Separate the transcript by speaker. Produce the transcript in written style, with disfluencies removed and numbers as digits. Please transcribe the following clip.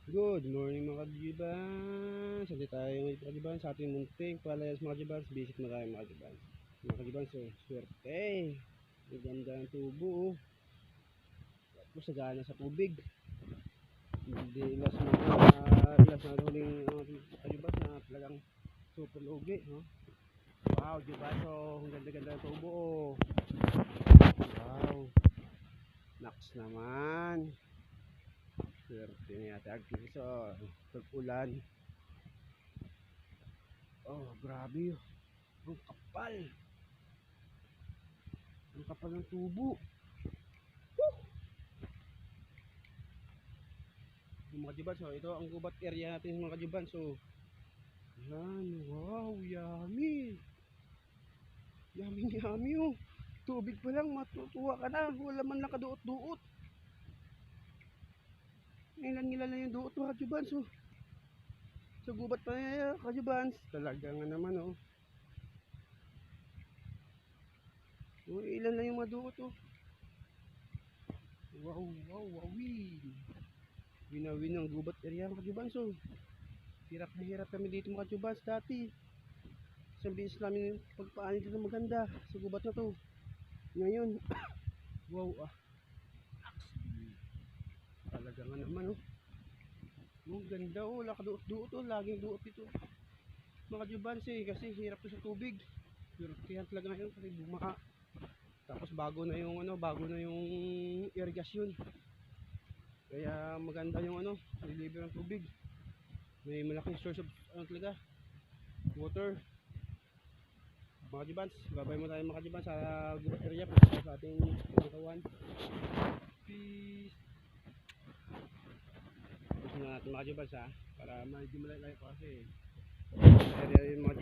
Speaker 1: Good morning mga kajibans. Sali tayo ngayon mga kajibans sa ating munting palayas mga kajibans. Visit na tayo mga kajibans. Mga kajibans, so swerte. Ang ganda ng tubo. Tapos sagana sa tubig. Hindi ilas na huling kajibans na talagang super lugi. No? Wow, kajibans. So, ang ganda-ganda ng tubo. Wow. Naks naman. Swerte niya Ate so pag-ulan. Oh, grabe. Ang kapal. Ang kapal ng tubo. Mga kajuban, so ito ang gubat area natin mga kajuban. So, yan. Wow, yummy. Yummy, yummy oh. Tubig pa lang, matutuwa ka na. Wala man nakaduot-duot. Ilan-ilan na yung duot mga kajuban. So gubat pa niya kajuban. Talaga nga naman oh. Ilan na yung maduot oh. Wow, wow, wowie. Winawin ng gubat area mga kajuban. So, hirap na hirap kami dito mga kajuban dati. Isang bisis namin pagpaani dito maganda sa gubat na to. Ngayon, wow ah. Talaga nga naman oh. Oh, ganda oh, lakaduot-duot oh, laging duot ito. Mga kajuban kasi hirap to sa tubig. Pero kaya talaga ngayon kasi bumaha. Tapos bago na yung irigasyon. Kaya maganda yung deliver ng tubig. May malaking source of talaga water. Mga kajibans, babay mo tayo mga kajibans sa gubat area sa ating katawan. Peace. Gusto na natin mga kajibans ha, para medyo malay ko kasi area yung mga